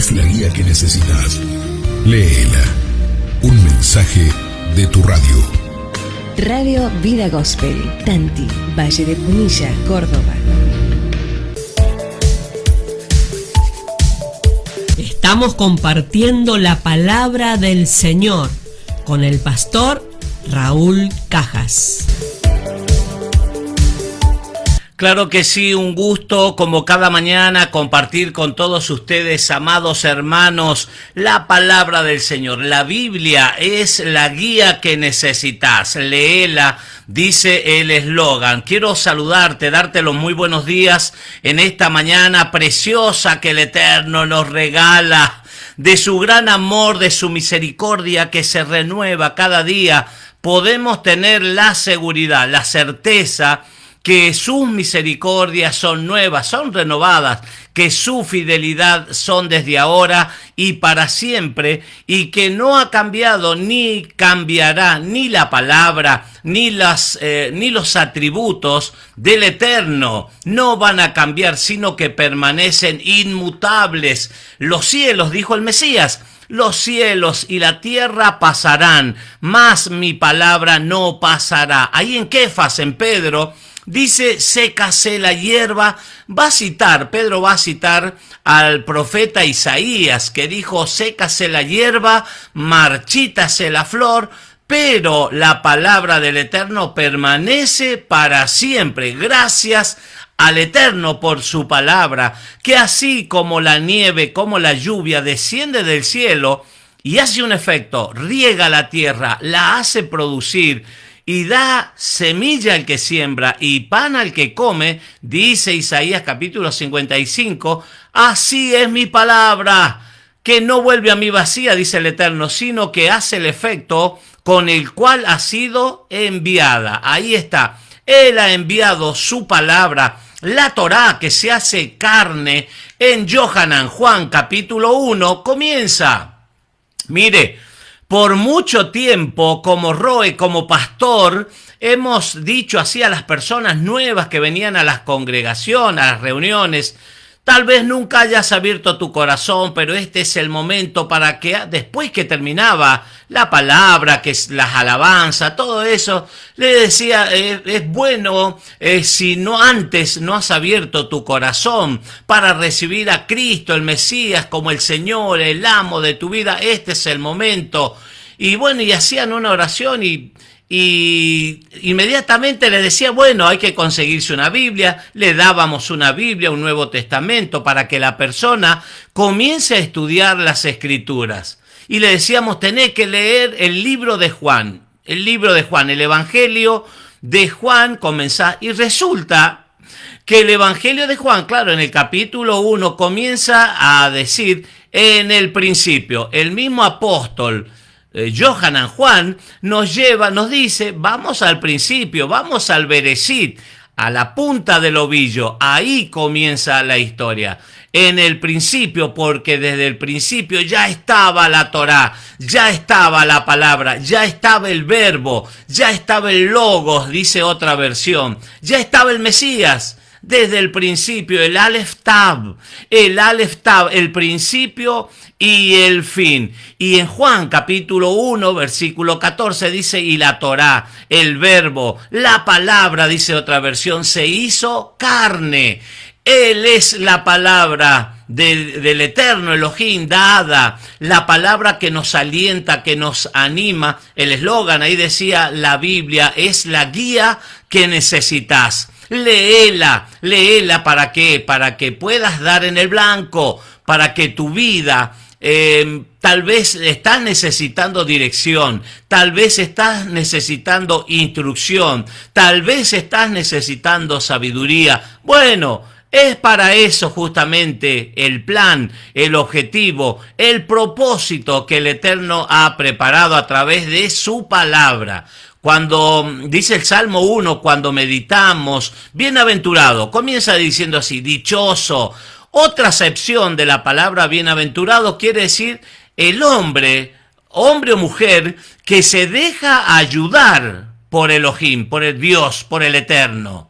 es la guía que necesitas. Léela. Un mensaje de tu radio. Radio Vida Gospel, Tanti, Valle de Punilla, Córdoba. Estamos compartiendo la palabra del Señor con el pastor Raúl Cajas. Claro que sí, un gusto como cada mañana compartir con todos ustedes, amados hermanos, la palabra del Señor. La Biblia es la guía que necesitas. Léela, dice el eslogan. Quiero saludarte, darte los muy buenos días en esta mañana preciosa que el Eterno nos regala, de su gran amor, de su misericordia que se renueva cada día. Podemos tener la seguridad, la certeza que sus misericordias son nuevas, son renovadas, que su fidelidad son desde ahora y para siempre, y que no ha cambiado ni cambiará ni la palabra, ni los atributos del Eterno. No van a cambiar, sino que permanecen inmutables. Los cielos, dijo el Mesías, los cielos y la tierra pasarán, mas mi palabra no pasará. Ahí en Kefas, en Pedro, dice, sécase la hierba. Pedro va a citar al profeta Isaías, que dijo, sécase la hierba, marchítase la flor, pero la palabra del Eterno permanece para siempre. Gracias al Eterno por su palabra, que así como la nieve, como la lluvia desciende del cielo y hace un efecto, riega la tierra, la hace producir, y da semilla al que siembra y pan al que come, dice Isaías capítulo 55, así es mi palabra, que no vuelve a mí vacía, dice el Eterno, sino que hace el efecto con el cual ha sido enviada. Ahí está, Él ha enviado su palabra, la Torá que se hace carne. En Yohanan, Juan capítulo 1, comienza. Mire, por mucho tiempo, como Roe, como pastor, hemos dicho así a las personas nuevas que venían a las congregaciones, a las reuniones, tal vez nunca hayas abierto tu corazón, pero este es el momento para que después que terminaba la palabra, que es las alabanzas, todo eso, le decía, es bueno si no antes no has abierto tu corazón para recibir a Cristo, el Mesías, como el Señor, el amo de tu vida, este es el momento. Y bueno, y hacían una oración y inmediatamente le decía, bueno, hay que conseguirse una Biblia. Le dábamos una Biblia, un Nuevo Testamento, para que la persona comience a estudiar las Escrituras. Y le decíamos, tenés que leer el libro de Juan, el Evangelio de Juan, comenzá. Y resulta que el Evangelio de Juan, claro, en el capítulo 1 comienza a decir, en el principio, el mismo apóstol, Yohanan Juan, nos dice, vamos al principio, vamos al Bereshit, a la punta del ovillo, ahí comienza la historia. En el principio, porque desde el principio ya estaba la Torá, ya estaba la palabra, ya estaba el verbo, ya estaba el logos, dice otra versión, ya estaba el Mesías. Desde el principio, el Aleph Tav, el principio y el fin. Y en Juan capítulo 1, versículo 14 dice, y la Torá, el verbo, la palabra, dice otra versión, se hizo carne. Él es la palabra del Eterno Elohim dada, la palabra que nos alienta, que nos anima. El eslogan ahí decía, la Biblia es la guía que necesitas. Léela, ¿para qué? Para que puedas dar en el blanco, para que tu vida, tal vez estás necesitando dirección, tal vez estás necesitando instrucción, tal vez estás necesitando sabiduría. Bueno, es para eso justamente el plan, el objetivo, el propósito que el Eterno ha preparado a través de su palabra. Cuando dice el Salmo 1, cuando meditamos, bienaventurado, comienza diciendo así, dichoso. Otra acepción de la palabra bienaventurado quiere decir el hombre o mujer que se deja ayudar por Elohim, por el Dios, por el Eterno.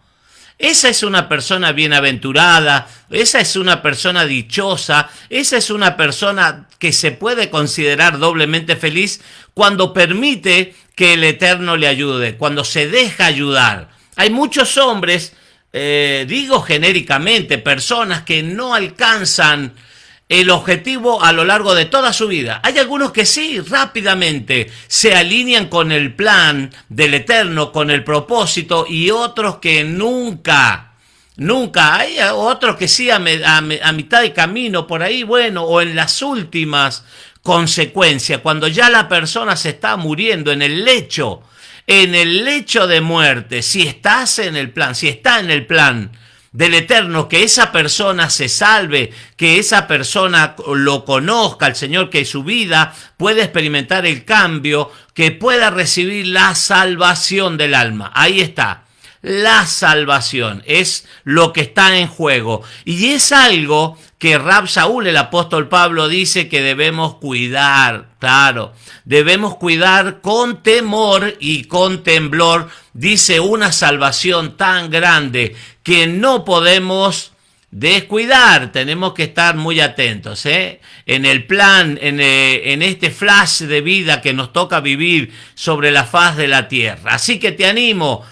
Esa es una persona bienaventurada, esa es una persona dichosa, esa es una persona que se puede considerar doblemente feliz cuando permite que el Eterno le ayude, cuando se deja ayudar. Hay muchos hombres, digo genéricamente, personas que no alcanzan el objetivo a lo largo de toda su vida. Hay algunos que sí, rápidamente se alinean con el plan del Eterno, con el propósito, y otros que nunca. Hay otros que sí a mitad de camino, por ahí, bueno, o en las últimas consecuencias, cuando ya la persona se está muriendo en el lecho de muerte. Si estás en el plan, si está en el plan del Eterno, que esa persona se salve, que esa persona lo conozca al Señor, que su vida pueda experimentar el cambio, que pueda recibir la salvación del alma. Ahí está. La salvación es lo que está en juego. Y es algo que Rab Saúl, el apóstol Pablo, dice que debemos cuidar. Claro, debemos cuidar con temor y con temblor. Dice, una salvación tan grande que no podemos descuidar. Tenemos que estar muy atentos, en el plan, en este flash de vida que nos toca vivir sobre la faz de la tierra. Así que te animo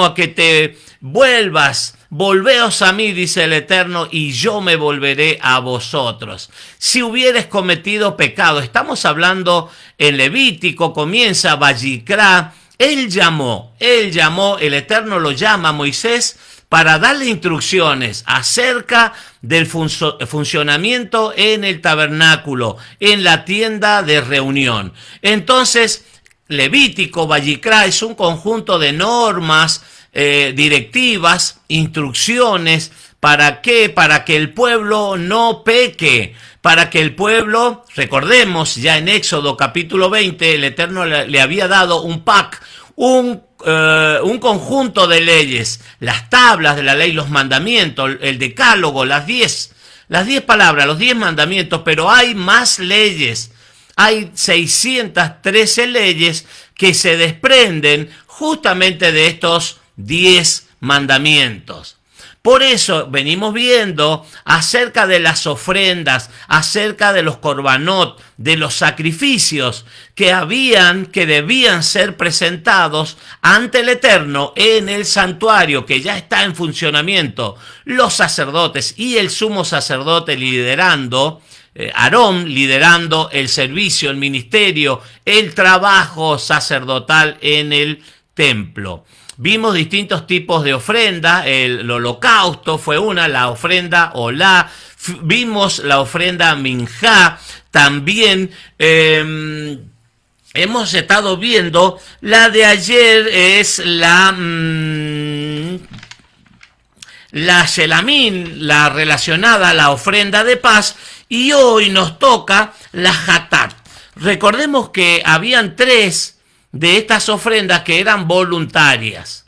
a que te volveos a mí, dice el Eterno, y yo me volveré a vosotros. Si hubieres cometido pecado, estamos hablando en Levítico, comienza Vayikra, él llamó, el Eterno lo llama a Moisés para darle instrucciones acerca del funcionamiento en el tabernáculo, en la tienda de reunión. Entonces, Levítico, Vayikra, es un conjunto de normas, directivas, instrucciones. ¿Para qué? Para que el pueblo no peque, para que el pueblo, recordemos, ya en Éxodo capítulo 20, el Eterno le había dado un pack, un conjunto de leyes, las tablas de la ley, los mandamientos, el decálogo, las 10 palabras, los 10 mandamientos, pero hay más leyes. Hay 613 leyes que se desprenden justamente de estos 10 mandamientos. Por eso venimos viendo acerca de las ofrendas, acerca de los corbanot, de los sacrificios que debían ser presentados ante el Eterno en el santuario que ya está en funcionamiento. Los sacerdotes y el sumo sacerdote liderando, Aarón liderando el servicio, el ministerio, el trabajo sacerdotal en el templo. Vimos distintos tipos de ofrenda, el holocausto fue una, la ofrenda olá, vimos la ofrenda minjá, también hemos estado viendo, la de ayer es la shelamín, la relacionada a la ofrenda de paz, y hoy nos toca la hatat. Recordemos que habían 3 de estas ofrendas que eran voluntarias,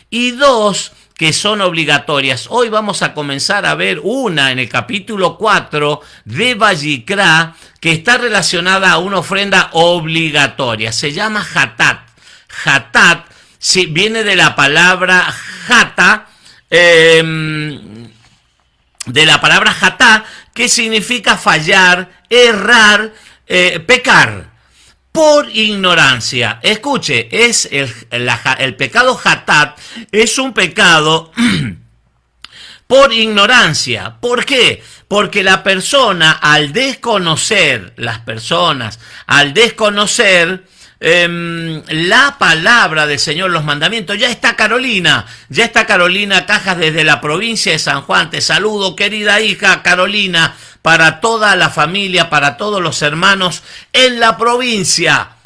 y 2 que son obligatorias. Hoy vamos a comenzar a ver una en el capítulo 4 de Vayikra que está relacionada a una ofrenda obligatoria. Se llama hatat. Hatat viene de la palabra hata, de la palabra hatá, que significa fallar, errar, pecar. Por ignorancia. Escuche, es el pecado hatat, es un pecado por ignorancia. ¿Por qué? Porque la persona, al desconocer la palabra del Señor, los mandamientos, ya está Carolina Cajas desde la provincia de San Juan. Te saludo, querida hija Carolina, para toda la familia, para todos los hermanos en la provincia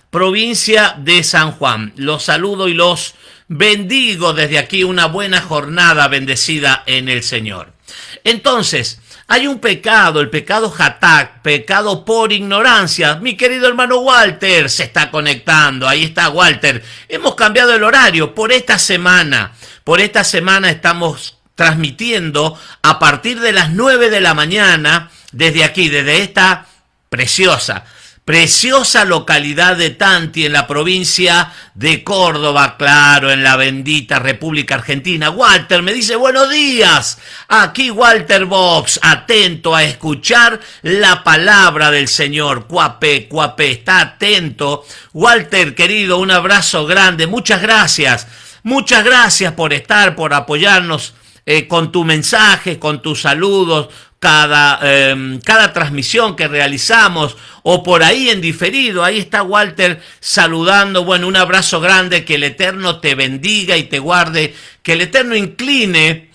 de San Juan. Los saludo y los bendigo desde aquí, una buena jornada bendecida en el Señor. Entonces, hay un pecado, el pecado hatat, pecado por ignorancia. Mi querido hermano Walter se está conectando, ahí está Walter. Hemos cambiado el horario por esta semana. Por esta semana estamos transmitiendo a partir de las 9 de la mañana, desde aquí, desde esta preciosa Preciosa localidad de Tanti, en la provincia de Córdoba, claro, en la bendita República Argentina. Walter me dice, buenos días. Aquí Walter Box, atento a escuchar la palabra del Señor. Cuapé, está atento. Walter, querido, un abrazo grande. Muchas gracias. Muchas gracias por estar, por apoyarnos con tu mensaje, con tus saludos, cada transmisión que realizamos, o por ahí en diferido. Ahí está Walter saludando. Bueno, un abrazo grande, que el Eterno te bendiga y te guarde, que el Eterno incline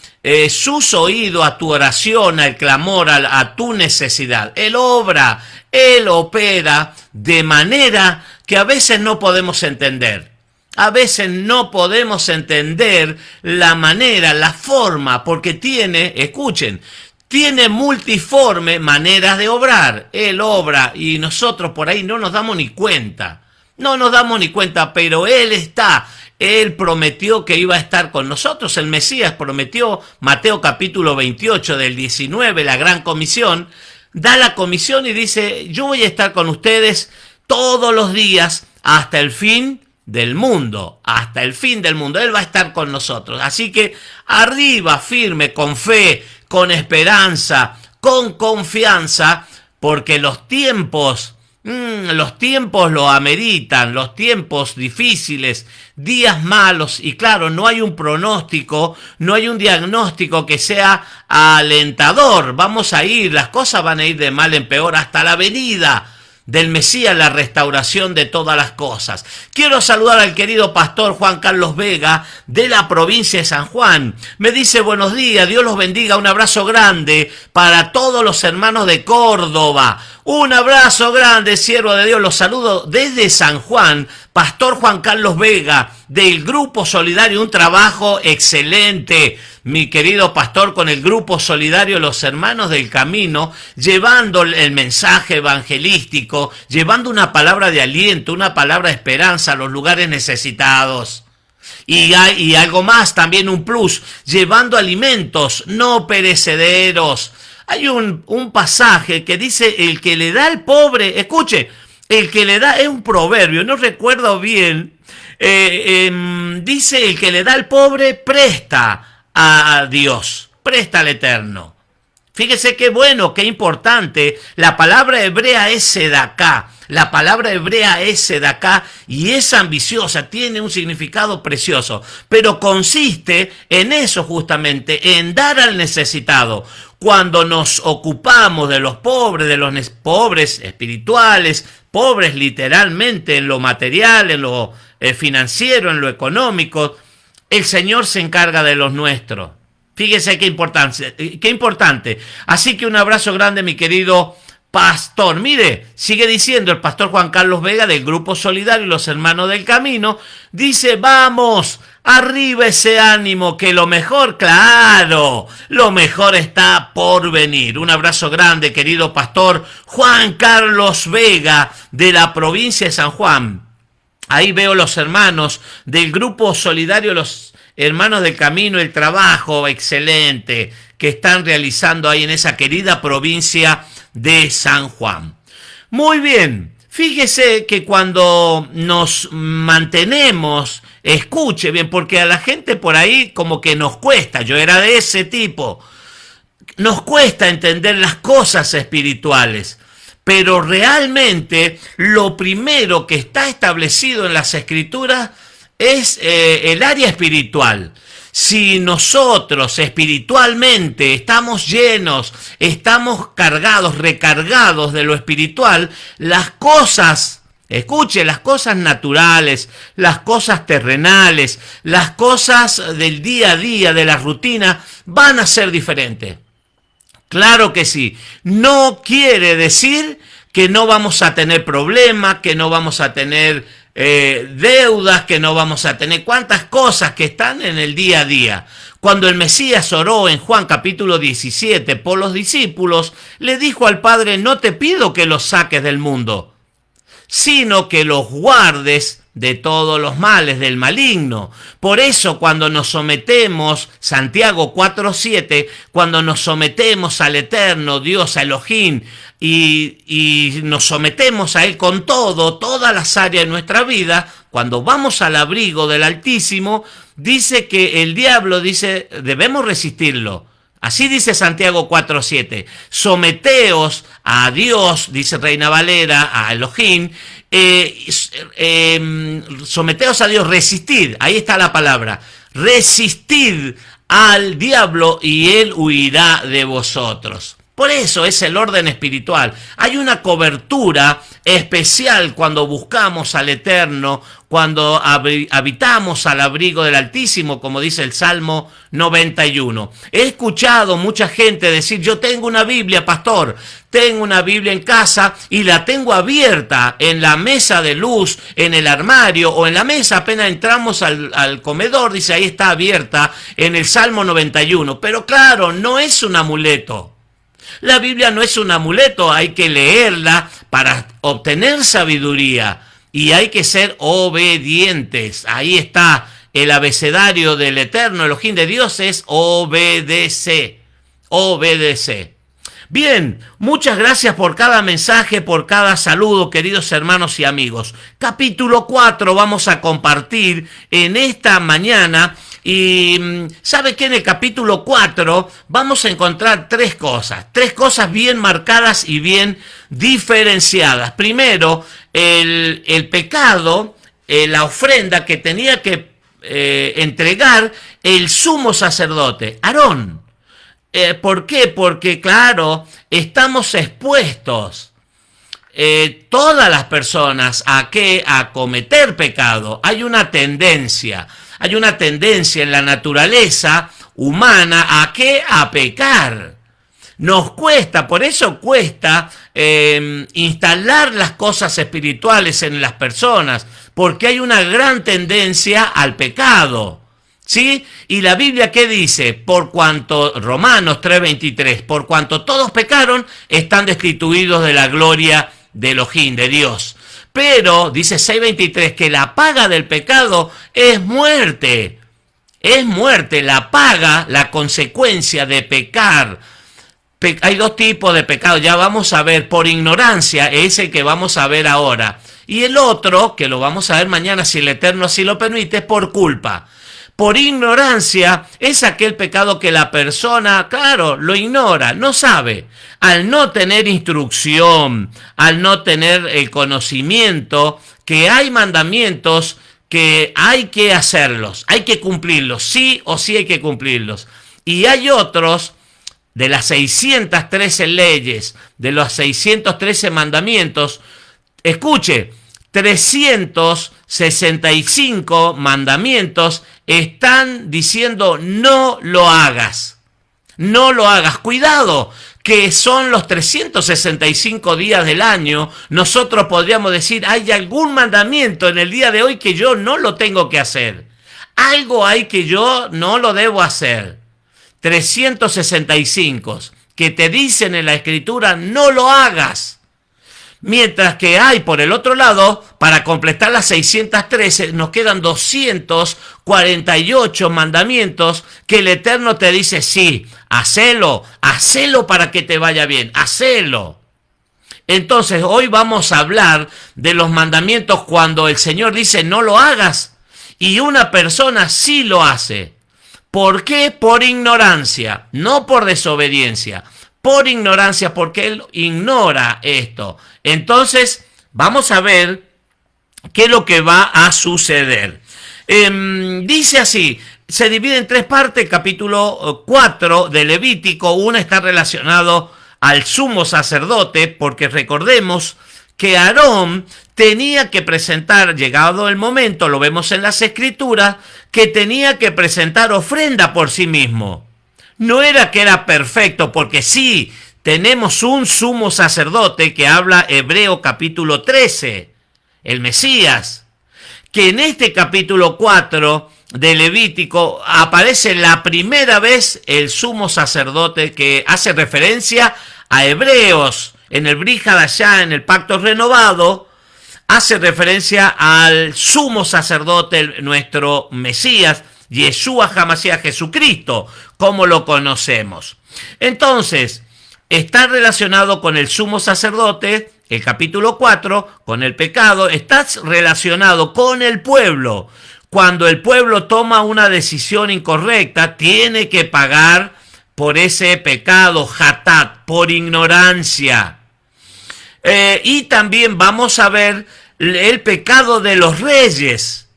sus oídos a tu oración, al clamor, a tu necesidad. Él obra, Él opera de manera que a veces no podemos entender. A veces no podemos entender la manera, la forma, porque tiene, escuchen, tiene multiforme maneras de obrar. Él obra y nosotros por ahí no nos damos ni cuenta. No nos damos ni cuenta, pero Él está. Él prometió que iba a estar con nosotros. El Mesías prometió, Mateo capítulo 28 del 19, la gran comisión. Da la comisión y dice, yo voy a estar con ustedes todos los días hasta el fin del mundo, hasta el fin del mundo. Él va a estar con nosotros. Así que arriba, firme, con fe, con esperanza, con confianza, porque los tiempos lo ameritan, los tiempos difíciles, días malos, y claro, no hay un pronóstico, no hay un diagnóstico que sea alentador. Vamos a ir, las cosas van a ir de mal en peor hasta la venida del Mesías, la restauración de todas las cosas. Quiero saludar al querido pastor Juan Carlos Vega de la provincia de San Juan. Me dice, buenos días, Dios los bendiga, un abrazo grande para todos los hermanos de Córdoba. Un abrazo grande, siervo de Dios, los saludo desde San Juan, pastor Juan Carlos Vega, del Grupo Solidario, un trabajo excelente, mi querido pastor, con el Grupo Solidario Los Hermanos del Camino, llevando el mensaje evangelístico, llevando una palabra de aliento, una palabra de esperanza a los lugares necesitados. Y algo más, también un plus, llevando alimentos no perecederos. Hay un pasaje que dice, el que le da al pobre, escuche, el que le da, es un proverbio, no recuerdo bien, dice, el que le da al pobre presta a Dios, presta al Eterno. Fíjese qué bueno, qué importante. La palabra hebrea es sedaká. La palabra hebrea es sedaká y es ambiciosa, tiene un significado precioso, pero consiste en eso justamente, en dar al necesitado. Cuando nos ocupamos de los pobres espirituales, pobres literalmente en lo material, en lo financiero, en lo económico, el Señor se encarga de los nuestros. Fíjese qué importante. Así que un abrazo grande, mi querido pastor. Mire, sigue diciendo el pastor Juan Carlos Vega del Grupo Solidario y Los Hermanos del Camino. Dice, vamos, arriba ese ánimo, que lo mejor, claro, lo mejor está por venir. Un abrazo grande, querido pastor Juan Carlos Vega de la provincia de San Juan. Ahí veo los hermanos del Grupo Solidario, los Hermanos del Camino, el trabajo excelente que están realizando ahí en esa querida provincia de San Juan. Muy bien, fíjese que cuando nos mantenemos, escuche bien, porque a la gente por ahí como que nos cuesta, yo era de ese tipo, nos cuesta entender las cosas espirituales. Pero realmente lo primero que está establecido en las Escrituras es el área espiritual. Si nosotros espiritualmente estamos llenos, estamos cargados, recargados de lo espiritual, las cosas, escuche, las cosas naturales, las cosas terrenales, las cosas del día a día, de la rutina, van a ser diferentes. Claro que sí. No quiere decir que no vamos a tener problemas, que no vamos a tener deudas, que no vamos a tener cuantas cosas que están en el día a día. Cuando el Mesías oró en Juan capítulo 17 por los discípulos, le dijo al Padre, no te pido que los saques del mundo, sino que los guardes de todos los males, del maligno. Por eso cuando nos sometemos, Santiago 4:7, cuando nos sometemos al eterno Dios, a Elohim, y nos sometemos a Él con todas las áreas de nuestra vida, cuando vamos al abrigo del Altísimo, dice que el diablo dice, debemos resistirlo. Así dice Santiago 4:7, someteos a Dios, dice Reina Valera, a Elohim, someteos a Dios, resistid, ahí está la palabra, resistid al diablo y él huirá de vosotros. Por eso es el orden espiritual. Hay una cobertura especial cuando buscamos al Eterno, cuando habitamos al abrigo del Altísimo, como dice el Salmo 91. He escuchado mucha gente decir, yo tengo una Biblia, pastor, tengo una Biblia en casa y la tengo abierta en la mesa de luz, en el armario o en la mesa, apenas entramos al comedor, dice, ahí está abierta en el Salmo 91. Pero claro, no es un amuleto. La Biblia no es un amuleto, hay que leerla para obtener sabiduría y hay que ser obedientes. Ahí está el abecedario del Eterno Elohim de Dios, es obedece, obedece. Bien, muchas gracias por cada mensaje, por cada saludo, queridos hermanos y amigos. Capítulo 4 vamos a compartir en esta mañana. Y ¿sabe qué? En el capítulo 4 vamos a encontrar tres cosas bien marcadas y bien diferenciadas. Primero, el pecado, la ofrenda que tenía que entregar el sumo sacerdote, Aarón. ¿Por qué? Porque, claro, estamos expuestos todas las personas a cometer pecado. Hay una tendencia en la naturaleza humana a pecar. Nos cuesta, por eso cuesta instalar las cosas espirituales en las personas, porque hay una gran tendencia al pecado, ¿sí? Y la Biblia, ¿qué dice? Por cuanto, Romanos 3:23, por cuanto todos pecaron, están destituidos de la gloria de Elohim, de Dios. Pero, dice 6:23, que la paga del pecado es muerte. Es muerte, la paga, la consecuencia de pecar. Hay dos tipos de pecado, ya vamos a ver, por ignorancia, es el que vamos a ver ahora. Y el otro, que lo vamos a ver mañana si el Eterno así lo permite, es por culpa. Por ignorancia es aquel pecado que la persona, claro, lo ignora, no sabe. Al no tener instrucción, al no tener el conocimiento, que hay mandamientos que hay que hacerlos, hay que cumplirlos, sí o sí hay que cumplirlos. Y hay otros, de las 613 leyes, de los 613 mandamientos, escuche, 365 mandamientos están diciendo no lo hagas. No lo hagas. Cuidado, que son los 365 días del año. Nosotros podríamos decir, hay algún mandamiento en el día de hoy que yo no lo tengo que hacer. Algo hay que yo no lo debo hacer. 365 que te dicen en la Escritura, no lo hagas. Mientras que hay, por el otro lado, para completar las 613, nos quedan 248 mandamientos que el Eterno te dice, sí, hacelo para que te vaya bien, hacelo. Entonces, hoy vamos a hablar de los mandamientos cuando el Señor dice, no lo hagas, y una persona sí lo hace. ¿Por qué? Por ignorancia, no por desobediencia. Por ignorancia, porque él ignora esto. Entonces, vamos a ver qué es lo que va a suceder. Dice así, se divide en tres partes, capítulo 4 de Levítico. Una está relacionado al sumo sacerdote, porque recordemos que Aarón tenía que presentar, llegado el momento, lo vemos en las Escrituras, que tenía que presentar ofrenda por sí mismo. No era que era perfecto, porque sí, tenemos un sumo sacerdote que habla Hebreo capítulo 13, el Mesías, que en este capítulo 4 de Levítico aparece la primera vez el sumo sacerdote que hace referencia a Hebreos, en el Brit Hadashah, en el pacto renovado, hace referencia al sumo sacerdote, nuestro Mesías, Yeshua HaMashiach, Jesucristo, como lo conocemos. Entonces, está relacionado con el sumo sacerdote, el capítulo 4, con el pecado, está relacionado con el pueblo. Cuando el pueblo toma una decisión incorrecta, tiene que pagar por ese pecado, hatat, por ignorancia. Y también vamos a ver el pecado de los reyes,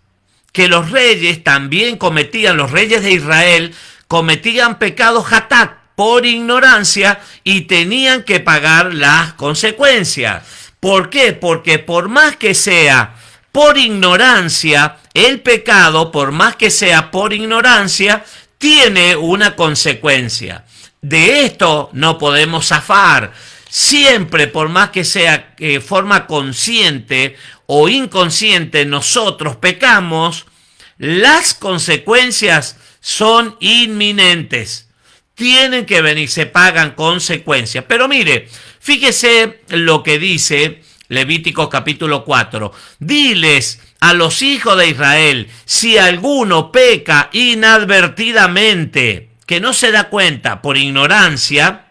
que los reyes también cometían, los reyes de Israel cometían pecado hatat por ignorancia y tenían que pagar las consecuencias. ¿Por qué? Porque por más que sea por ignorancia, el pecado, por más que sea por ignorancia, tiene una consecuencia. De esto no podemos zafar. Siempre, por más que sea de forma consciente o inconsciente, nosotros pecamos, las consecuencias son inminentes. Tienen que venir, se pagan consecuencias. Pero mire, fíjese lo que dice Levítico capítulo 4. Diles a los hijos de Israel, si alguno peca inadvertidamente, que no se da cuenta por ignorancia,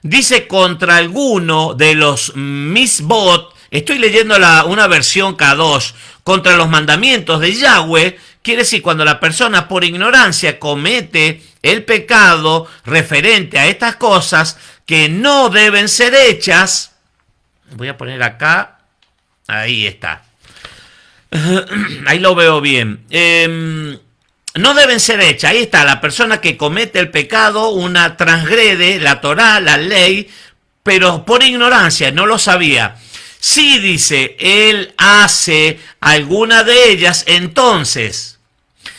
dice contra alguno de los misbot, estoy leyendo una versión Kadosh, contra los mandamientos de Yahweh, quiere decir cuando la persona por ignorancia comete el pecado referente a estas cosas que no deben ser hechas. Voy a poner acá, ahí está. Ahí lo veo bien. No deben ser hechas. Ahí está, la persona que comete el pecado, una transgrede la Torá, la ley, pero por ignorancia, no lo sabía. Si dice, él hace alguna de ellas, entonces,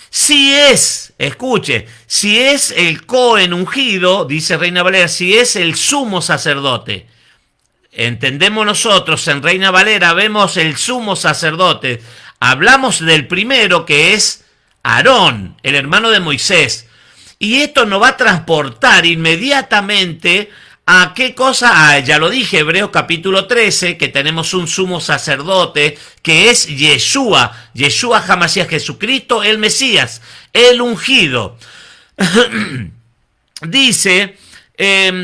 si es, escuche, si es el Cohen ungido, dice Reina Valera, si es el sumo sacerdote, entendemos nosotros, en Reina Valera vemos el sumo sacerdote, hablamos del primero que es Aarón, el hermano de Moisés, y esto nos va a transportar inmediatamente a qué cosa, ya lo dije, Hebreos capítulo 13, que tenemos un sumo sacerdote que es Yeshua HaMashiach, Jesucristo, el Mesías, el ungido. Dice,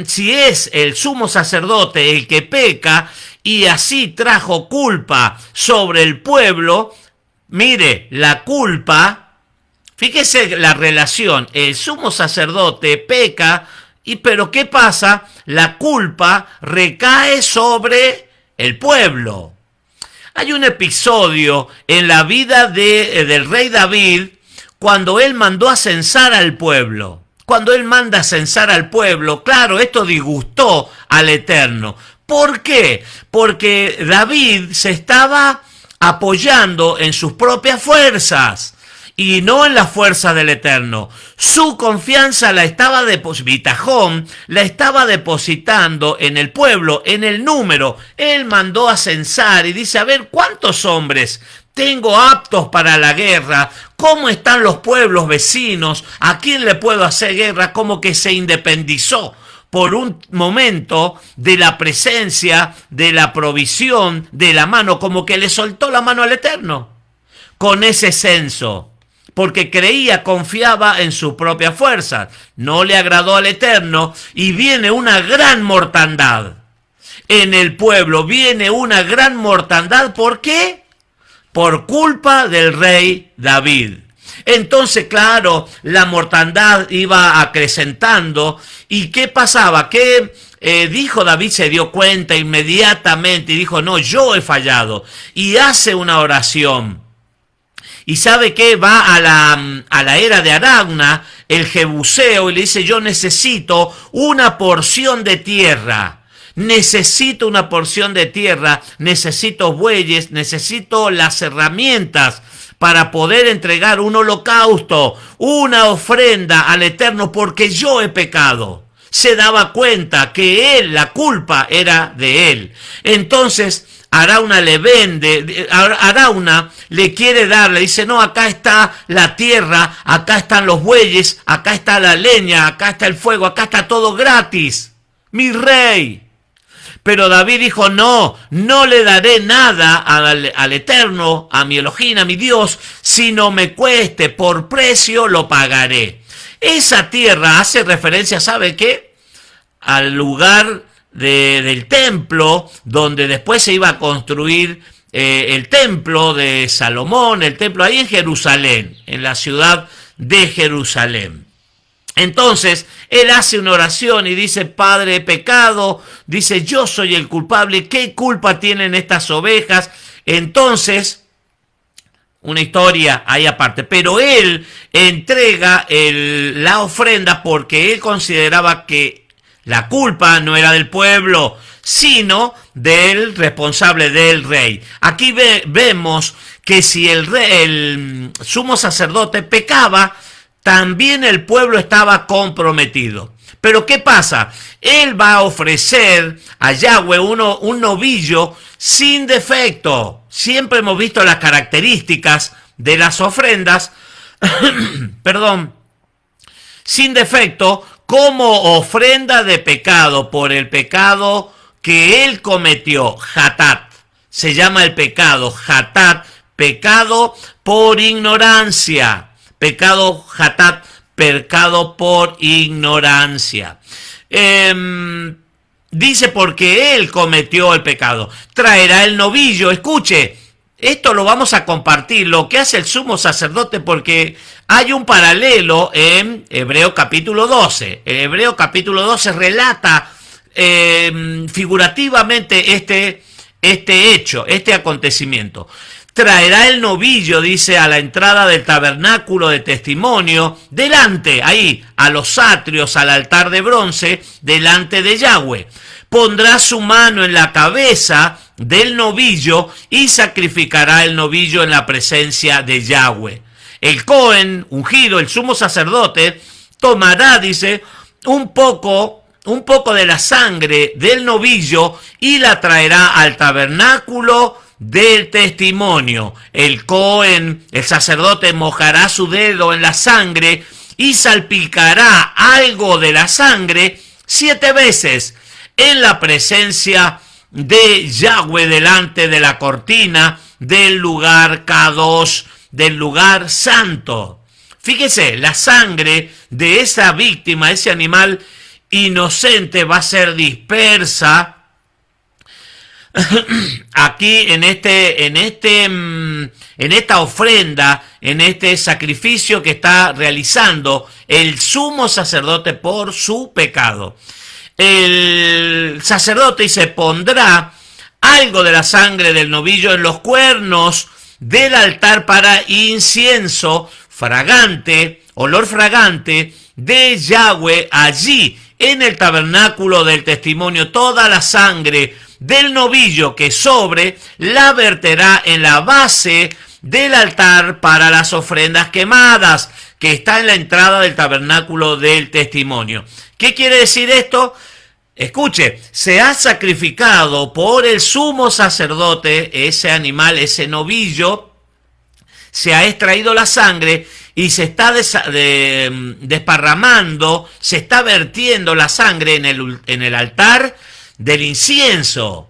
si es el sumo sacerdote el que peca y así trajo culpa sobre el pueblo, mire, la culpa, fíjese la relación, el sumo sacerdote peca, pero ¿qué pasa? La culpa recae sobre el pueblo. Hay un episodio en la vida del rey David cuando él mandó a censar al pueblo. Cuando él manda a censar al pueblo, claro, esto disgustó al Eterno. ¿Por qué? Porque David se estaba apoyando en sus propias fuerzas y no en las fuerzas del Eterno. Su confianza la estaba depositando en el pueblo, en el número. Él mandó a censar y dice, a ver, ¿cuántos hombres tengo aptos para la guerra? ¿Cómo están los pueblos vecinos? ¿A quién le puedo hacer guerra? Como que se independizó por un momento de la presencia, de la provisión, de la mano, como que le soltó la mano al Eterno con ese censo, porque creía, confiaba en su propia fuerza. No le agradó al Eterno y viene una gran mortandad en el pueblo, viene una gran mortandad. ¿Por qué? Por culpa del rey David. Entonces, claro, la mortandad iba acrecentando. ¿Y qué pasaba? ¿Qué dijo David? Se dio cuenta inmediatamente y dijo, no, yo he fallado. Y hace una oración. ¿Y sabe qué? Va a la era de Arauna, el Jebuseo, y le dice, yo necesito una porción de tierra. Necesito una porción de tierra, necesito bueyes, necesito las herramientas para poder entregar un holocausto, una ofrenda al Eterno, porque yo he pecado. Se daba cuenta que él, la culpa era de él. Entonces Arauna le vende, Arauna le quiere dar, le dice, no, acá está la tierra, acá están los bueyes, acá está la leña, acá está el fuego, acá está todo gratis, mi rey. Pero David dijo, no le daré nada al Eterno, a mi Elohim, a mi Dios, sino me cueste, por precio lo pagaré. Esa tierra hace referencia, ¿sabe qué? Al lugar del templo, donde después se iba a construir el templo de Salomón, el templo ahí en Jerusalén, en la ciudad de Jerusalén. Entonces, él hace una oración y dice, Padre, he pecado, dice, yo soy el culpable, ¿qué culpa tienen estas ovejas? Entonces, una historia ahí aparte, pero él entrega la ofrenda porque él consideraba que la culpa no era del pueblo, sino del responsable, del rey. Aquí vemos que si el sumo sacerdote pecaba, también el pueblo estaba comprometido. Pero ¿qué pasa? Él va a ofrecer a Yahweh un novillo sin defecto. Siempre hemos visto las características de las ofrendas, perdón, sin defecto, como ofrenda de pecado por el pecado que él cometió, Hatat. Se llama el pecado Hatat, pecado por ignorancia. Pecado Hatat, pecado por ignorancia. Dice porque él cometió el pecado. Traerá el novillo. Escuche, esto lo vamos a compartir, lo que hace el sumo sacerdote, porque hay un paralelo en Hebreo capítulo 12. Hebreo capítulo 12 relata figurativamente este hecho, este acontecimiento. Traerá el novillo, dice, a la entrada del tabernáculo de testimonio, delante, ahí, a los atrios, al altar de bronce, delante de Yahweh. Pondrá su mano en la cabeza del novillo y sacrificará el novillo en la presencia de Yahweh. El Cohen, ungido, el sumo sacerdote, tomará, dice, un poco de la sangre del novillo y la traerá al tabernáculo del testimonio. El Cohen, el sacerdote, mojará su dedo en la sangre y salpicará algo de la sangre 7 veces en la presencia de Yahweh, delante de la cortina del lugar Kadosh, del lugar santo. Fíjese, la sangre de esa víctima, ese animal inocente, va a ser dispersa aquí en esta ofrenda, en este sacrificio que está realizando el sumo sacerdote por su pecado. El sacerdote se pondrá algo de la sangre del novillo en los cuernos del altar para incienso fragante, olor fragante de Yahweh allí en el tabernáculo del testimonio. Toda la sangre del novillo que sobre la verterá en la base del altar para las ofrendas quemadas, que está en la entrada del tabernáculo del testimonio. ¿Qué quiere decir esto? Escuche, se ha sacrificado por el sumo sacerdote ese animal, ese novillo, se ha extraído la sangre y se está desparramando, se está vertiendo la sangre en el altar del incienso,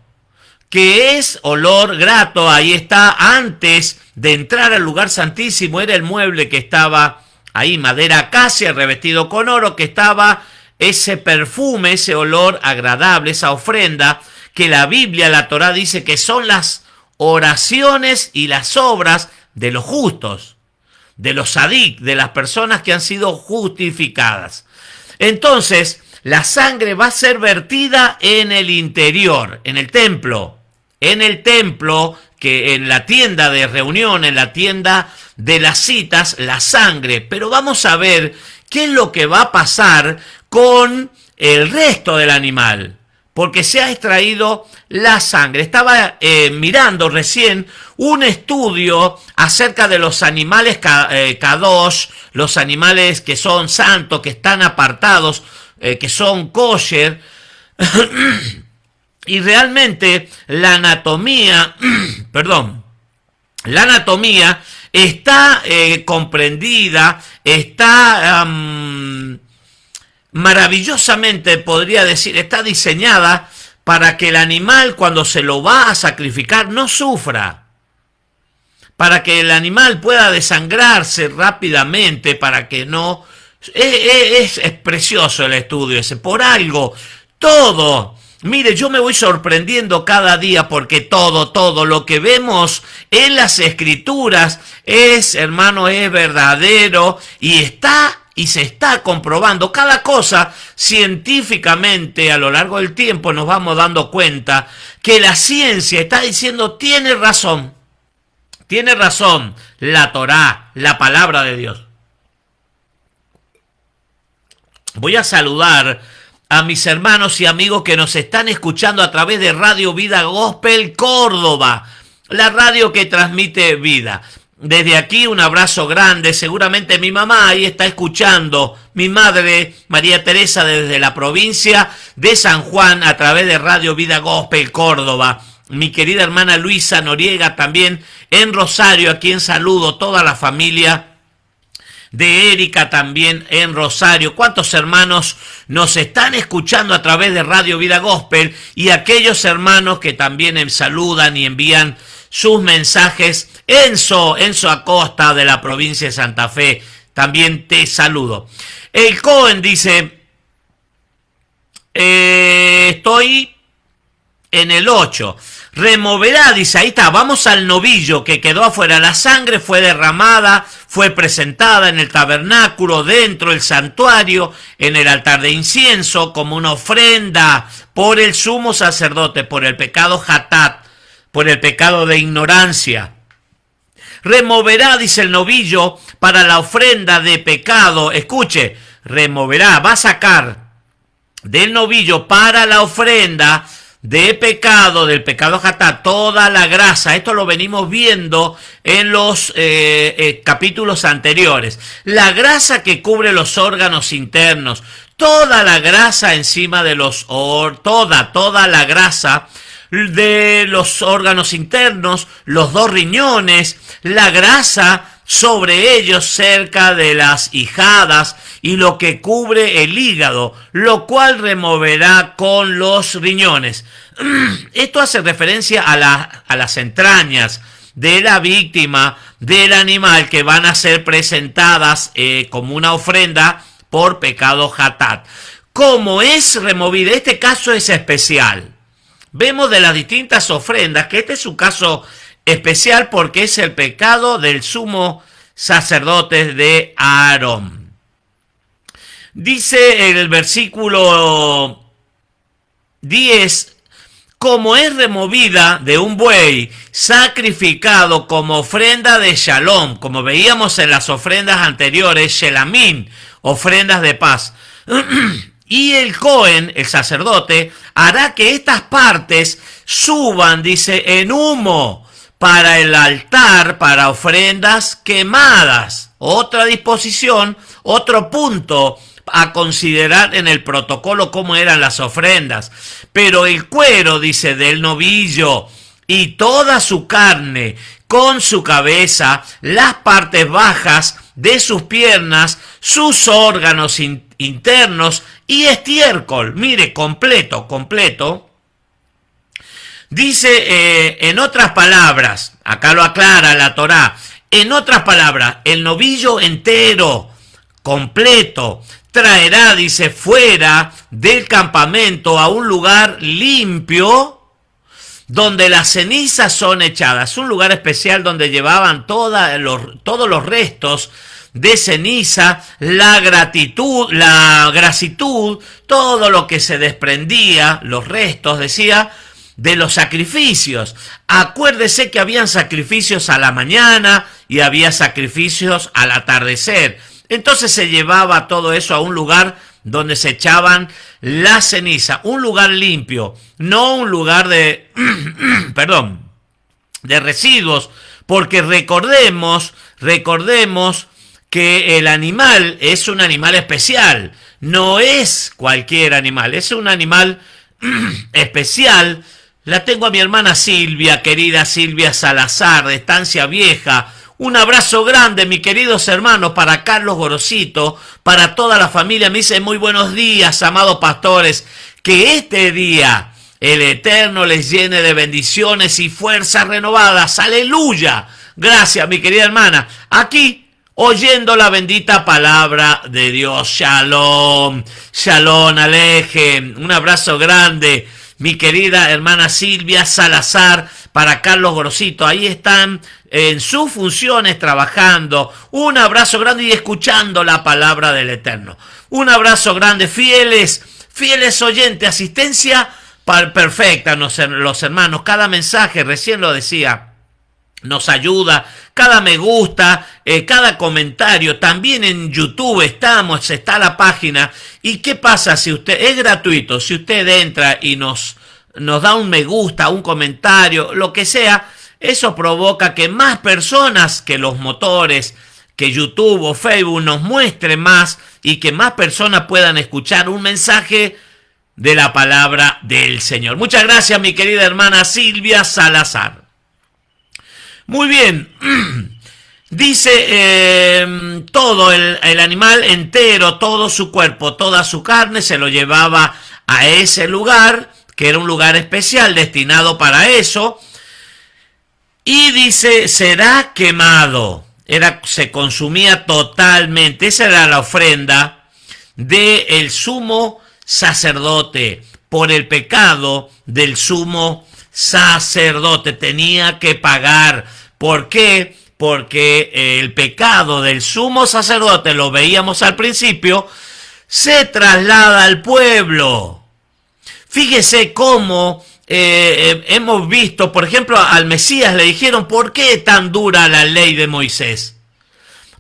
que es olor grato. Ahí está, antes de entrar al lugar santísimo, era el mueble que estaba ahí, madera acacia, revestido con oro, que estaba ese perfume, ese olor agradable, esa ofrenda, que la Biblia, la Torá, dice que son las oraciones y las obras de los justos, de los sadik, de las personas que han sido justificadas. Entonces, la sangre va a ser vertida en el interior, en el templo, que en la tienda de reunión, en la tienda de las citas, la sangre. Pero vamos a ver qué es lo que va a pasar con el resto del animal, porque se ha extraído la sangre. Estaba mirando recién un estudio acerca de los animales kadosh, los animales que son santos, que están apartados, que son kosher, y realmente la anatomía, está comprendida, está maravillosamente, podría decir, está diseñada para que el animal cuando se lo va a sacrificar no sufra, para que el animal pueda desangrarse rápidamente, para que no... Es precioso el estudio ese, por algo, todo. Mire, yo me voy sorprendiendo cada día porque todo lo que vemos en las escrituras es, hermano, es verdadero y se está comprobando. Cada cosa científicamente a lo largo del tiempo nos vamos dando cuenta que la ciencia está diciendo tiene razón la Torá, la palabra de Dios. Voy a saludar a mis hermanos y amigos que nos están escuchando a través de Radio Vida Gospel Córdoba, la radio que transmite vida. Desde aquí un abrazo grande, seguramente mi mamá ahí está escuchando, mi madre María Teresa desde la provincia de San Juan a través de Radio Vida Gospel Córdoba. Mi querida hermana Luisa Noriega también en Rosario, a quien saludo, toda la familia de Erika también en Rosario. ¿Cuántos hermanos nos están escuchando a través de Radio Vida Gospel? Y aquellos hermanos que también me saludan y envían sus mensajes. Enzo Acosta de la provincia de Santa Fe, también te saludo. El Cohen dice, estoy en el 8. Removerá, dice, ahí está, vamos al novillo que quedó afuera. La sangre fue derramada, fue presentada en el tabernáculo, dentro del santuario, en el altar de incienso, como una ofrenda por el sumo sacerdote, por el pecado hatat, por el pecado de ignorancia. Removerá, dice el novillo, para la ofrenda de pecado. Escuche, removerá, va a sacar del novillo para la ofrenda de pecado, del pecado hatat, toda la grasa. Esto lo venimos viendo en los capítulos anteriores. La grasa que cubre los órganos internos, toda la grasa encima de los toda la grasa de los órganos internos, los 2 riñones, la grasa sobre ellos cerca de las ijadas y lo que cubre el hígado, lo cual removerá con los riñones. Esto hace referencia a las entrañas de la víctima, del animal, que van a ser presentadas como una ofrenda por pecado hatat. ¿Cómo es removida? Este caso es especial. Vemos de las distintas ofrendas que este es un caso especial porque es el pecado del sumo sacerdote de Aarón. Dice en el versículo 10, como es removida de un buey sacrificado como ofrenda de shalom, como veíamos en las ofrendas anteriores, shelamín, ofrendas de paz. Y el Cohen, el sacerdote, hará que estas partes suban, dice, en humo para el altar, para ofrendas quemadas. Otra disposición, otro punto a considerar en el protocolo cómo eran las ofrendas. Pero el cuero, dice, del novillo y toda su carne, con su cabeza, las partes bajas de sus piernas, sus órganos internos y estiércol, mire, completo. Dice, en otras palabras, acá lo aclara la Torá, en otras palabras, el novillo entero, completo, traerá, dice, fuera del campamento a un lugar limpio, donde las cenizas son echadas, un lugar especial donde llevaban todos los restos de ceniza, la grasitud, todo lo que se desprendía, los restos, decía, de los sacrificios. Acuérdese que habían sacrificios a la mañana y había sacrificios al atardecer. Entonces se llevaba todo eso a un lugar donde se echaban la ceniza, un lugar limpio, no un lugar de, de residuos, porque recordemos que el animal es un animal especial, no es cualquier animal, es un animal especial. La tengo a mi hermana Silvia, querida Silvia Salazar, de Estancia Vieja. Un abrazo grande, mis queridos hermanos, para Carlos Gorosito, para toda la familia. Me dice muy buenos días, amados pastores, que este día el Eterno les llene de bendiciones y fuerzas renovadas. ¡Aleluya! Gracias, mi querida hermana. Aquí, oyendo la bendita palabra de Dios. Shalom, shalom, aleje. Un abrazo grande, mi querida hermana Silvia Salazar, para Carlos Grosito. Ahí están en sus funciones trabajando. Un abrazo grande y escuchando la palabra del Eterno. Un abrazo grande, fieles oyentes, asistencia perfecta, los hermanos. Cada mensaje, recién lo decía, nos ayuda, cada me gusta, cada comentario. También en YouTube está la página. ¿Y qué pasa si usted, es gratuito, si usted entra y nos da un me gusta, un comentario, lo que sea, eso provoca que más personas, que los motores, que YouTube o Facebook nos muestren más y que más personas puedan escuchar un mensaje de la palabra del Señor. Muchas gracias, mi querida hermana Silvia Salazar. Muy bien, dice, todo el animal entero, todo su cuerpo, toda su carne se lo llevaba a ese lugar, que era un lugar especial destinado para eso, y dice, será quemado, se consumía totalmente. Esa era la ofrenda del sumo sacerdote por el pecado del sumo sacerdote. Tenía que pagar. ¿Por qué? Porque el pecado del sumo sacerdote, lo veíamos al principio, se traslada al pueblo. Fíjese cómo hemos visto, por ejemplo, al Mesías le dijeron, ¿por qué tan dura la ley de Moisés?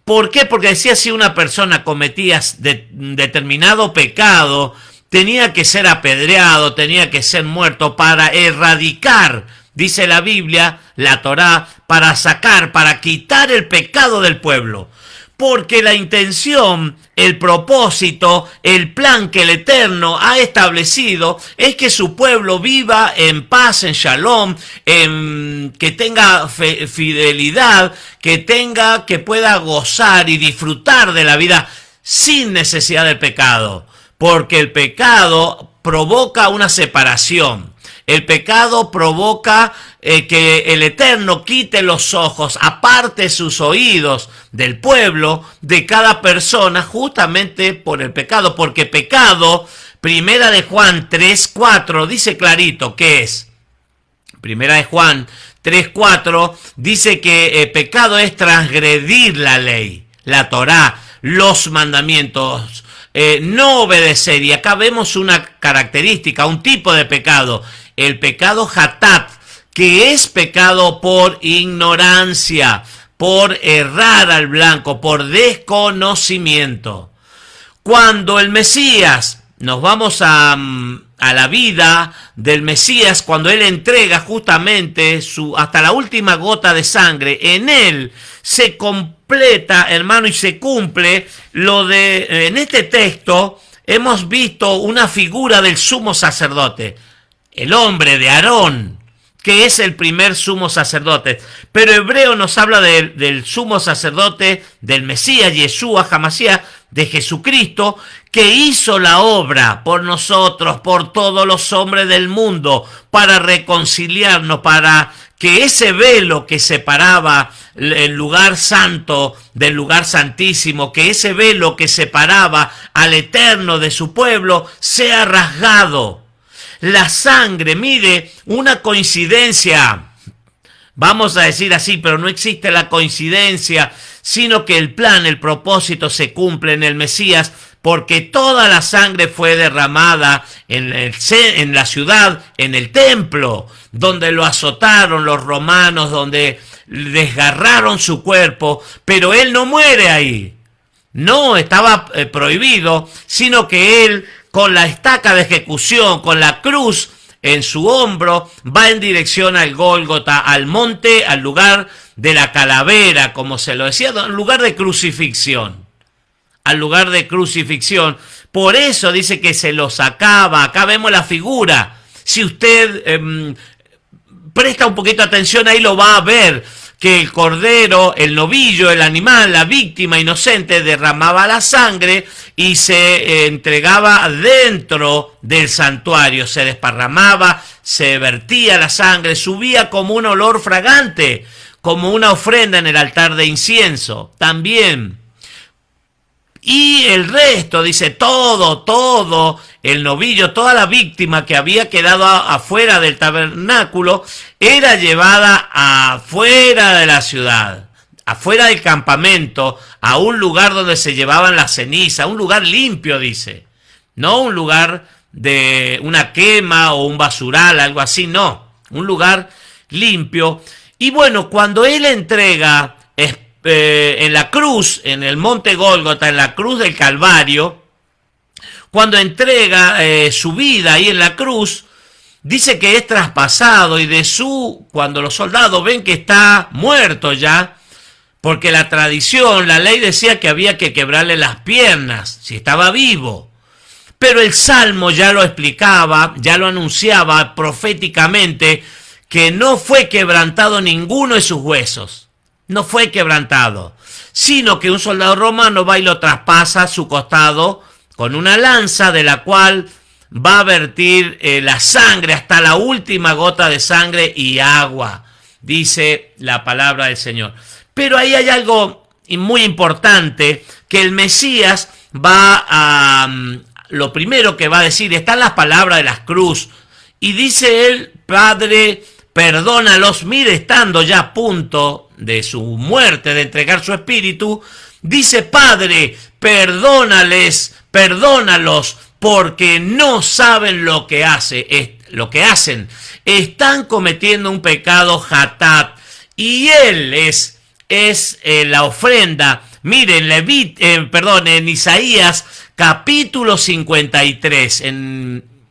¿Por qué? Porque decía, si una persona cometía determinado pecado, tenía que ser apedreado, tenía que ser muerto para erradicar, dice la Biblia, la Torá, para quitar el pecado del pueblo. Porque la intención, el propósito, el plan que el Eterno ha establecido es que su pueblo viva en paz, en shalom, que tenga fidelidad, que pueda gozar y disfrutar de la vida sin necesidad del pecado. Porque el pecado provoca una separación. El pecado provoca que el Eterno quite los ojos, aparte sus oídos del pueblo, de cada persona, justamente por el pecado. Porque pecado, Primera de Juan 3:4, dice clarito ¿qué es? Primera de Juan 3:4 dice que pecado es transgredir la ley, la Torá, los mandamientos, no obedecer. Y acá vemos una característica, un tipo de pecado. El pecado hatat, que es pecado por ignorancia, por errar al blanco, por desconocimiento. Cuando el Mesías, nos vamos a la vida del Mesías, cuando él entrega justamente hasta la última gota de sangre, en él se completa, hermano, y se cumple en este texto hemos visto una figura del sumo sacerdote. El hombre de Aarón, que es el primer sumo sacerdote. Pero Hebreo nos habla del sumo sacerdote, del Mesías, Yeshua HaMashiach, de Jesucristo, que hizo la obra por nosotros, por todos los hombres del mundo, para reconciliarnos, para que ese velo que separaba el lugar santo del lugar santísimo, que ese velo que separaba al Eterno de su pueblo, sea rasgado. La sangre, mire, una coincidencia, vamos a decir así, pero no existe la coincidencia, sino que el plan, el propósito se cumple en el Mesías, porque toda la sangre fue derramada en la ciudad, en el templo, donde lo azotaron los romanos, donde desgarraron su cuerpo, pero él no muere ahí. No estaba prohibido, sino que él, con la estaca de ejecución, con la cruz en su hombro, va en dirección al Gólgota, al monte, al lugar de la calavera, como se lo decía, al lugar de crucifixión. Al lugar de crucifixión. Por eso dice que se lo sacaba. Acá vemos la figura. Si usted presta un poquito de atención, ahí lo va a ver. que el cordero, el novillo, el animal, la víctima inocente derramaba la sangre y se entregaba dentro del santuario, se desparramaba, se vertía la sangre, subía como un olor fragante, como una ofrenda en el altar de incienso. También. Y el resto, dice, todo, el novillo, toda la víctima que había quedado afuera del tabernáculo, era llevada afuera de la ciudad, afuera del campamento, a un lugar donde se llevaban las cenizas, un lugar limpio, dice. No un lugar de una quema o un basural, algo así, no. Un lugar limpio. Y bueno, cuando él entrega en la cruz, en el monte Gólgota, en la cruz del Calvario, cuando entrega su vida ahí en la cruz, dice que es traspasado y cuando los soldados ven que está muerto ya, porque la tradición, la ley decía que había que quebrarle las piernas si estaba vivo. Pero el Salmo ya lo explicaba, ya lo anunciaba proféticamente, que no fue quebrantado ninguno de sus huesos. No fue quebrantado, sino que un soldado romano va y lo traspasa su costado con una lanza de la cual va a vertir la sangre hasta la última gota de sangre y agua, dice la palabra del Señor. Pero ahí hay algo muy importante, que el Mesías va a... lo primero que va a decir, están las palabras de la cruz, y dice él, Padre, perdónalos, mire, estando ya a punto de su muerte, de entregar su espíritu, dice, Padre, perdónalos, porque no saben lo que hacen. Están cometiendo un pecado hatat, y él es la ofrenda. Miren, en Isaías capítulo 53,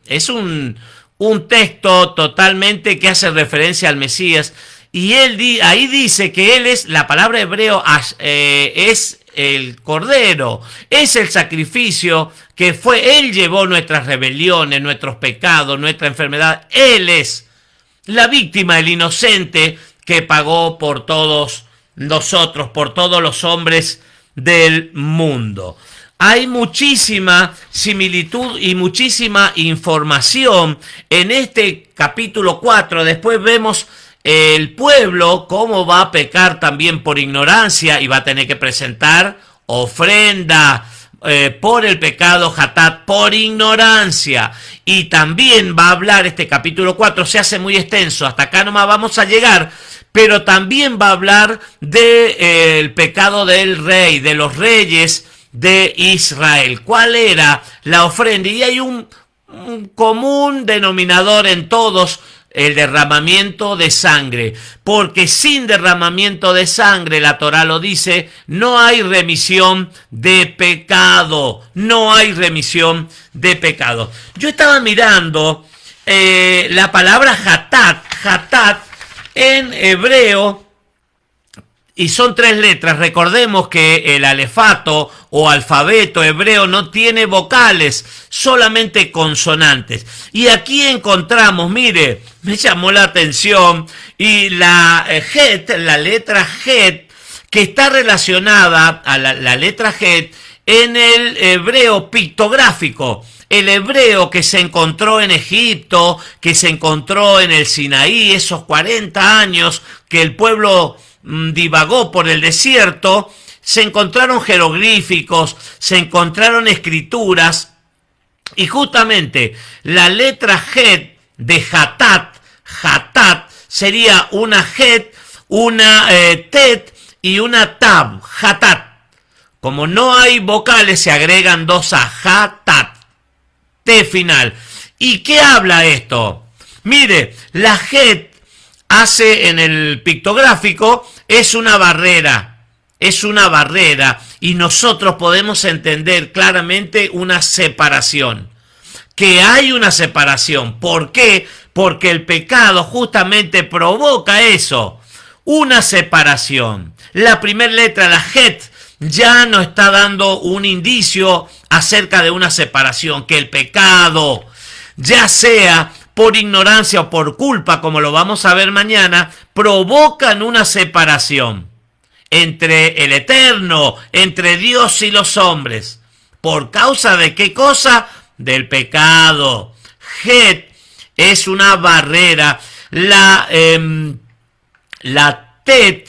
es un texto totalmente que hace referencia al Mesías, y ahí dice que él es, la palabra hebreo es el cordero, es el sacrificio que él llevó nuestras rebeliones, nuestros pecados, nuestra enfermedad. Él es la víctima, el inocente que pagó por todos nosotros, por todos los hombres del mundo. Hay muchísima similitud y muchísima información en este capítulo 4. Después vemos el pueblo cómo va a pecar también por ignorancia y va a tener que presentar ofrenda por el pecado hatat, por ignorancia. Y también va a hablar este capítulo 4, se hace muy extenso, hasta acá nomás vamos a llegar, pero también va a hablar del pecado del rey, de los reyes de Israel. ¿Cuál era la ofrenda? Y hay un común denominador en todos: el derramamiento de sangre, porque sin derramamiento de sangre, la Torá lo dice, no hay remisión de pecado, no hay remisión de pecado. Yo estaba mirando la palabra hatat en hebreo, y son 3 letras. Recordemos que el alefato o alfabeto hebreo no tiene vocales, solamente consonantes. Y aquí encontramos, mire, me llamó la atención, y la letra het, que está relacionada a la letra het en el hebreo pictográfico. El hebreo que se encontró en Egipto, que se encontró en el Sinaí, esos 40 años que el pueblo divagó por el desierto, se encontraron jeroglíficos, se encontraron escrituras, y justamente la letra het de hatat sería una het, una tet y una tab, hatat. Como no hay vocales, se agregan 2 a hatat, T final. ¿Y qué habla esto? Mire, la het hace en el pictográfico, es una barrera, y nosotros podemos entender claramente una separación, que hay una separación. ¿Por qué? Porque el pecado justamente provoca eso, una separación. La primera letra, la het, ya nos está dando un indicio acerca de una separación, que el pecado, ya sea por ignorancia o por culpa, como lo vamos a ver mañana, provocan una separación entre el Eterno, entre Dios y los hombres. ¿Por causa de qué cosa? Del pecado. Het es una barrera. La tet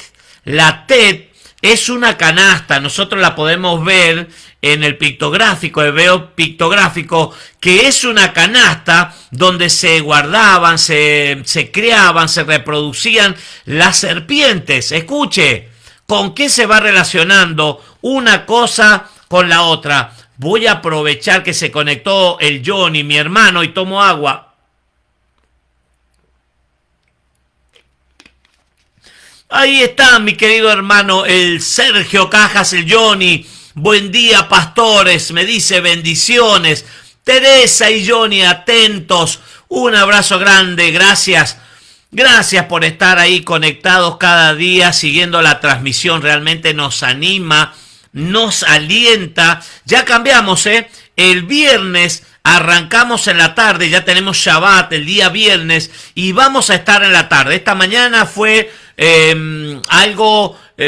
es una canasta. Nosotros la podemos ver en el pictográfico, hebreo pictográfico, que es una canasta donde se guardaban, se criaban, se reproducían las serpientes. Escuche, ¿con qué se va relacionando una cosa con la otra? Voy a aprovechar que se conectó el Johnny, mi hermano, y tomo agua. Ahí está mi querido hermano, el Sergio Cajas, el Johnny. Buen día, pastores, me dice bendiciones. Teresa y Johnny, atentos. Un abrazo grande, gracias. Gracias por estar ahí conectados cada día, siguiendo la transmisión. Realmente nos anima, nos alienta. Ya cambiamos, el viernes arrancamos en la tarde, ya tenemos Shabbat el día viernes y vamos a estar en la tarde. Esta mañana fue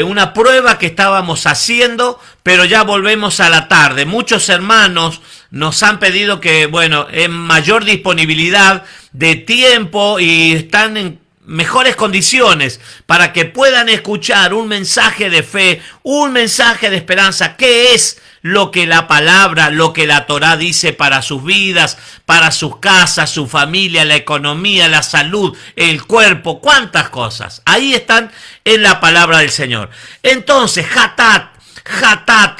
una prueba que estábamos haciendo, pero ya volvemos a la tarde. Muchos hermanos nos han pedido que, en mayor disponibilidad de tiempo y están en mejores condiciones para que puedan escuchar un mensaje de fe, un mensaje de esperanza. ¿Qué es lo que la palabra, lo que la Torá dice para sus vidas, para sus casas, su familia, la economía, la salud, el cuerpo? ¿Cuántas cosas? Ahí están en la palabra del Señor. Entonces, hatat,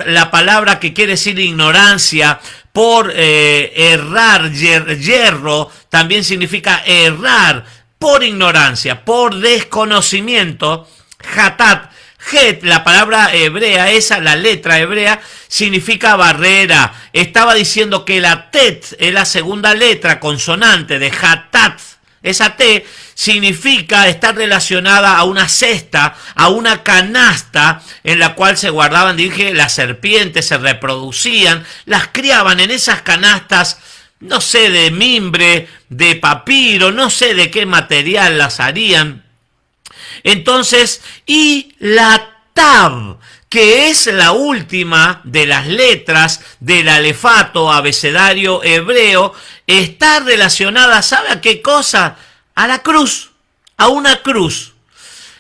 la palabra que quiere decir ignorancia, por errar, yerro, también significa errar, por ignorancia, por desconocimiento. Hatat, Het, la palabra hebrea, la letra hebrea, significa barrera. Estaba diciendo que la tet es la segunda letra consonante de hatat. Esa T significa estar relacionada a una cesta, a una canasta en la cual se guardaban, dije, las serpientes, se reproducían, las criaban en esas canastas, no sé, de mimbre, de papiro, no sé de qué material las harían. Entonces, y la tab, que es la última de las letras del alefato abecedario hebreo, está relacionada, ¿sabe a qué cosa? A la cruz, a una cruz.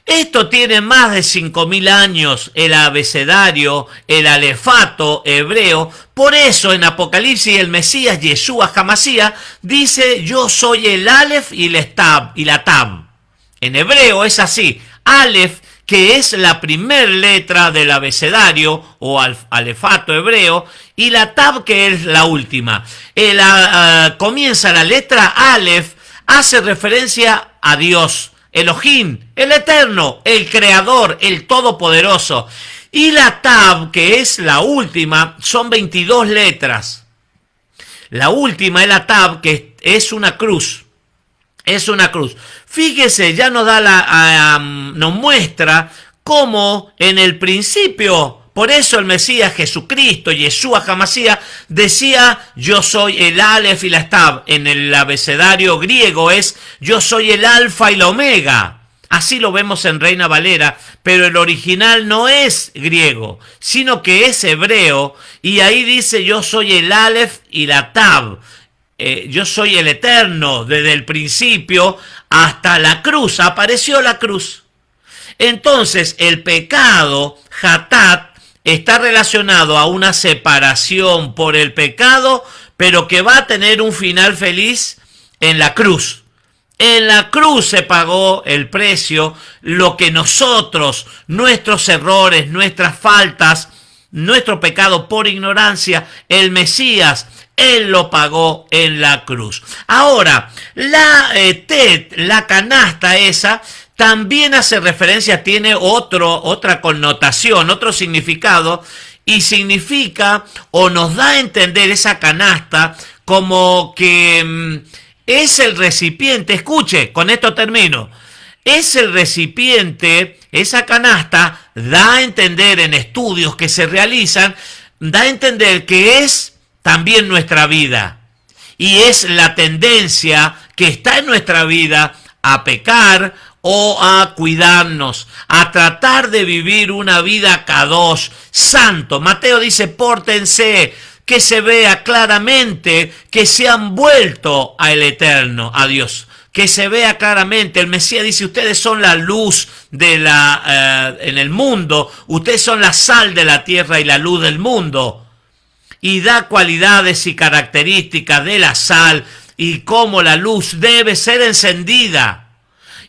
Esto tiene más de 5000 años, el abecedario, el alefato hebreo. Por eso en Apocalipsis el Mesías, Yeshua HaMashiach, dice: yo soy el Aleph y la Tab. En hebreo es así: Aleph, que es la primer letra del abecedario o alefato hebreo, y la Tab, que es la última. Comienza la letra Aleph, hace referencia a Dios, Elohim, el Eterno, el Creador, el Todopoderoso. Y la Tab, que es la última, son 22 letras. La última es la Tab, que es una cruz. Es una cruz. Fíjese, ya nos muestra cómo en el principio, por eso el Mesías Jesucristo, Yeshua HaMashiach, decía: yo soy el Aleph y la Tab. En el abecedario griego es: yo soy el Alfa y la Omega. Así lo vemos en Reina Valera, pero el original no es griego, sino que es hebreo, y ahí dice: yo soy el Aleph y la Tab. Yo soy el Eterno, desde el principio hasta la cruz, apareció la cruz. Entonces, el pecado, hatat, está relacionado a una separación por el pecado, pero que va a tener un final feliz en la cruz. En la cruz se pagó el precio, lo que nosotros, nuestros errores, nuestras faltas, nuestro pecado por ignorancia, el Mesías, Él lo pagó en la cruz. Ahora, la canasta esa, también hace referencia, tiene otra connotación, otro significado, y significa, o nos da a entender esa canasta, como que es el recipiente. Escuche, con esto termino. Es el recipiente, esa canasta, da a entender en estudios que se realizan, da a entender que es también nuestra vida. Y es la tendencia que está en nuestra vida a pecar o a cuidarnos, a tratar de vivir una vida kadosh, santo. Mateo dice, pórtense, que se vea claramente que se han vuelto al Eterno, a Dios. Que se vea claramente. El Mesías dice, ustedes son la luz de en el mundo, ustedes son la sal de la tierra y la luz del mundo. Y da cualidades y características de la sal y cómo la luz debe ser encendida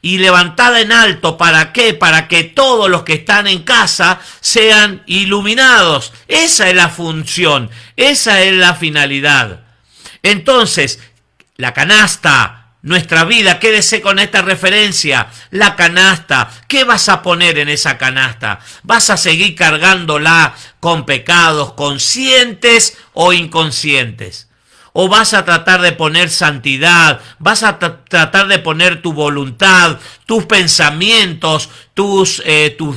y levantada en alto. ¿Para qué? Para que todos los que están en casa sean iluminados. Esa es la función, esa es la finalidad. Entonces, la canasta, nuestra vida, quédese con esta referencia, la canasta. ¿Qué vas a poner en esa canasta? ¿Vas a seguir cargándola con pecados conscientes o inconscientes? ¿O vas a tratar de poner santidad? ¿Vas a tratar de poner tu voluntad, tus pensamientos, tus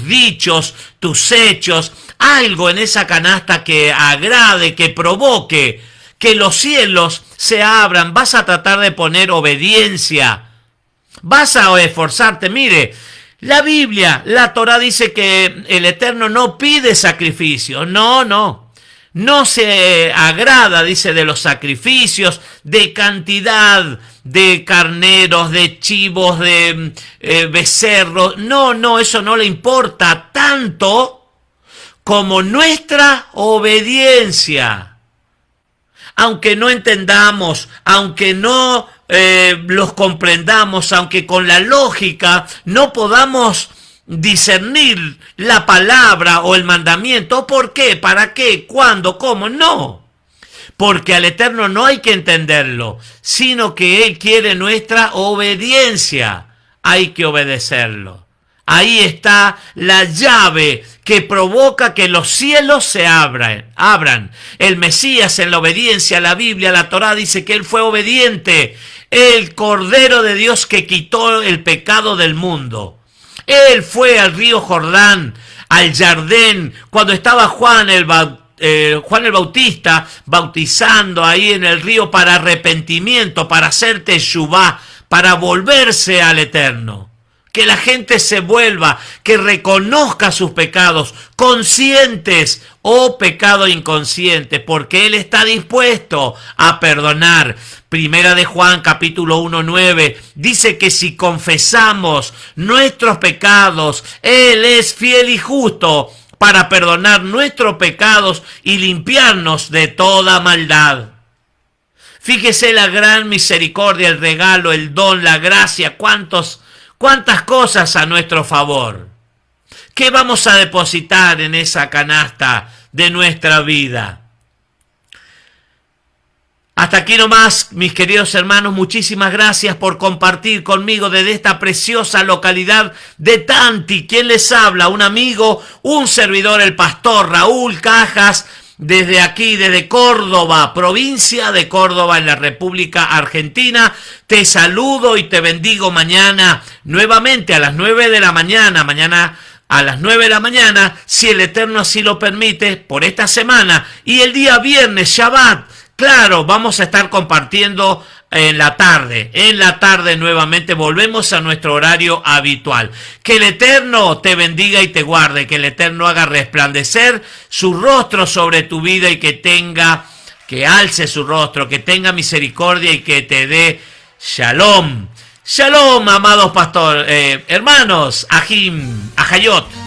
dichos, tus hechos? Algo en esa canasta que agrade, que provoque, que los cielos se abran. Vas a tratar de poner obediencia. Vas a esforzarte. Mire, la Biblia, la Torá dice que el Eterno no pide sacrificio. No se agrada, dice, de los sacrificios, de cantidad de carneros, de chivos, de becerros. No, eso no le importa tanto como nuestra obediencia. Aunque no entendamos, aunque no los comprendamos, aunque con la lógica no podamos discernir la palabra o el mandamiento. ¿Por qué? ¿Para qué? ¿Cuándo? ¿Cómo? No. Porque al Eterno no hay que entenderlo, sino que Él quiere nuestra obediencia. Hay que obedecerlo. Ahí está la llave que provoca que los cielos se abran. El Mesías, en la obediencia a la Biblia, la Torá dice que Él fue obediente, el Cordero de Dios que quitó el pecado del mundo. Él fue al río Jordán, al Jardín, cuando estaba Juan el Bautista bautizando ahí en el río para arrepentimiento, para hacer teshuvá, para volverse al Eterno. Que la gente se vuelva, que reconozca sus pecados conscientes o pecado inconsciente, porque Él está dispuesto a perdonar. Primera de Juan, capítulo 1:9, dice que si confesamos nuestros pecados, Él es fiel y justo para perdonar nuestros pecados y limpiarnos de toda maldad. Fíjese la gran misericordia, el regalo, el don, la gracia, cuántas cosas a nuestro favor. ¿Qué vamos a depositar en esa canasta de nuestra vida? Hasta aquí nomás, mis queridos hermanos, muchísimas gracias por compartir conmigo desde esta preciosa localidad de Tanti. ¿Quién les habla? Un amigo, un servidor, el pastor Raúl Cajas, desde aquí, desde Córdoba, provincia de Córdoba, en la República Argentina. Te saludo y te bendigo mañana, nuevamente a las 9 de la mañana, a las 9 de la mañana, si el Eterno así lo permite, por esta semana. Y el día viernes, Shabbat, claro, vamos a estar compartiendo en la tarde nuevamente volvemos a nuestro horario habitual. Que el Eterno te bendiga y te guarde, que el Eterno haga resplandecer su rostro sobre tu vida y que alce su rostro, que tenga misericordia y que te dé shalom. Shalom, amados hermanos, Ahim, Ahayot.